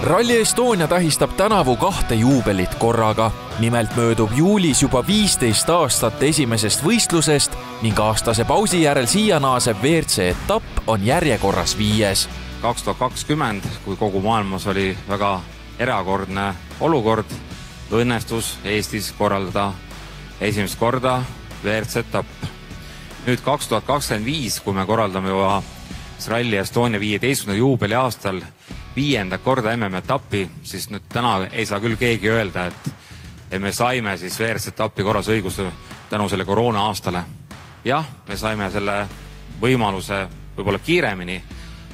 Rally Estonia tähistab tänavu 2 juubelit korraga. Nimelt möödub juulis juba 15 aastat esimesest võistlusest ning aastase pausi järel siia naasev WRC etapp on järjekorras 5. 2020, kui kogu maailmas oli väga erakordne olukord, õnnestus Eestis korraldada esimest korda WRC etapp. Nüüd 2025, kui me korraldame juba Rally Estonia 15. juubeli aastal 5. korda MM-etappi, siis nüüd täna ei saa küll keegi öelda, et me saime siis WRC etappi korras õiguse tänu selle koroona aastale. Jah, me saime selle võimaluse võib-olla kiiremini,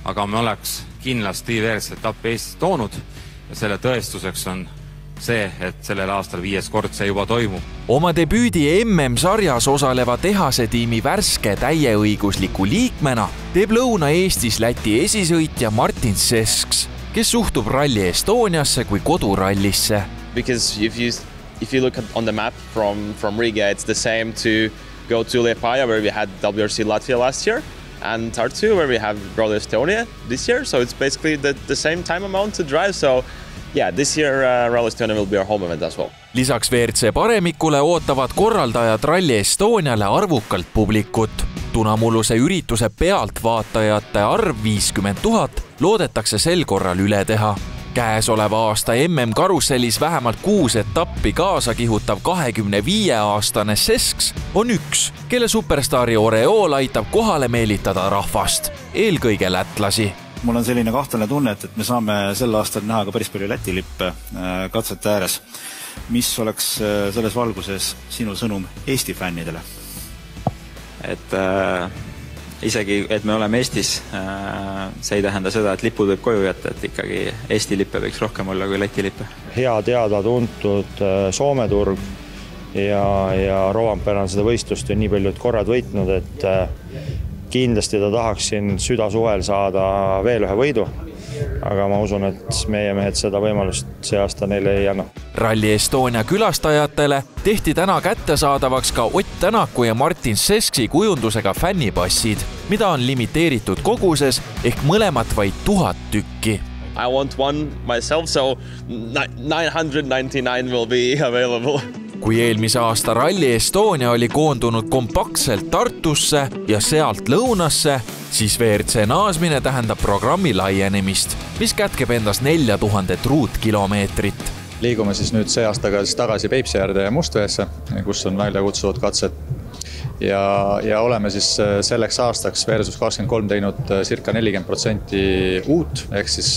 aga me oleks kindlasti WRC etappi Eestis toonud ja selle tõestuseks on see, et sellel aastal 5. kord see juba toimub. Oma debüüdi MM-sarjas osaleva tehase tiimi värske täieõigusliku liikmena teeb Lõuna-Eestis Läti esisõitja Martin Sesks, kes suhtub Rally Estoniasse kui kodurallisse. Because if you look on the map from Riga, it's the same to go to Liepaja, where we had WRC Latvia last year, and Tartu, where we have Rally Estonia this year. So it's basically the same time amount to drive. So yeah, this year Rally Estonia will be our home event as well. Lisaks WRC paremikule ootavad korraldajad Rally Estoniale arvukalt publikut. Tunamulluse ürituse pealtvaatajate arv 50 000 loodetakse sel korral üle teha. Käesoleva aasta MM-karussellis vähemalt 6 etappi kaasa kihutav 25-aastane Sesks on üks, kelle superstaari oreool aitab kohale meelitada rahvast, eelkõige lätlasi. Mul on selline kahtlane tunne, et me saame sel aastal näha ka päris palju Läti lippe katsete ääres. Mis oleks selles valguses sinu sõnum Eesti fännidele? Isegi, et me oleme Eestis, see ei tähenda seda, et lipud võib koju jätta, et ikkagi Eesti lippe võiks rohkem olla kui Läti lippe. Hea teada tuntud Soome turg ja Rovanperä on seda võistlust ju nii paljud korrad võitnud, et kindlasti ta tahaks siin südasuvel saada veel ühe võidu, aga ma usun, et meie mehed seda võimalust see aasta neile ei anna. Rally Estonia külastajatele tehti täna kättesaadavaks ka Ott Tänaku ja Martin Seski kujundusega fännipassid, mida on limiteeritud koguses ehk mõlemat vaid 1000 tükki. I want one myself, so 999 will be available. Kui eelmise aasta Rally Estonia oli koondunud kompaktselt Tartusse ja sealt lõunasse, siis WRC naasmine tähendab programmi laienemist, mis kätkeb endas 4000 ruutkilomeetrit. Liigume siis nüüd see aastaga tagasi Peipsiäärde ja Mustveesse, kus on välja kutsuvad katsed. Ja oleme siis selleks aastaks versus 23 teinud circa 40% uut, ehk siis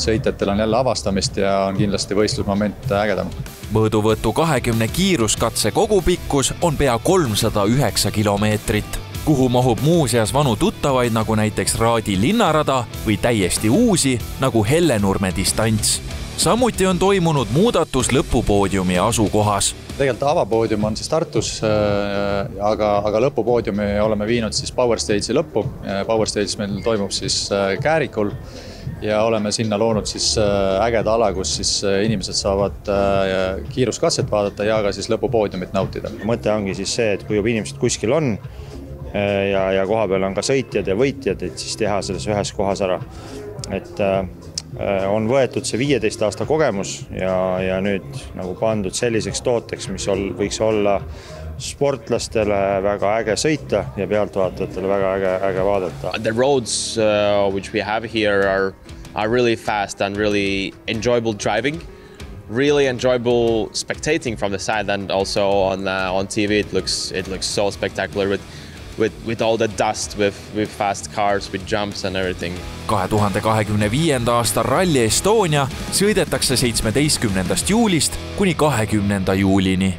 sõitjatel on jälle avastamist ja on kindlasti võistlusmoment ägedam. Mõõduvõtu 20 kiiruskatse kogupikkus on pea 309 kilomeetrit, kuhu mahub muuseas vanu tuttavaid nagu näiteks Raadi linnarada või täiesti uusi nagu Hellenurme distants. Samuti on toimunud muudatus lõpupoodiumi asukohas. Tegelikult avapoodium on siis Tartus, aga lõpupoodiumi oleme viinud siis Power Stage'i lõppu. Power Stage meil toimub siis Käärikul ja oleme sinna loonud siis ägeda ala, kus siis inimesed saavad kiiruskatset vaadata ja ka siis lõpupoodiumit nautida. Mõte ongi siis see, et kui juba inimesed kuskil on ja koha peal on ka sõitjad ja võitjad, et siis teha selles ühes kohas ära. Et on võetud see 15 aasta kogemus ja nüüd nagu pandud selliseks tooteks, mis võiks olla sportlastele väga äge sõita ja pealtvaatajatele väga äge vaadata. The roads which we have here are really fast and really enjoyable driving. Really enjoyable spectating from the side, and also on TV it looks so spectacular with all the dust, with fast cars, with jumps and everything. 2025. aasta Rally Estonia sõidetakse 17. juulist kuni 20. juulini.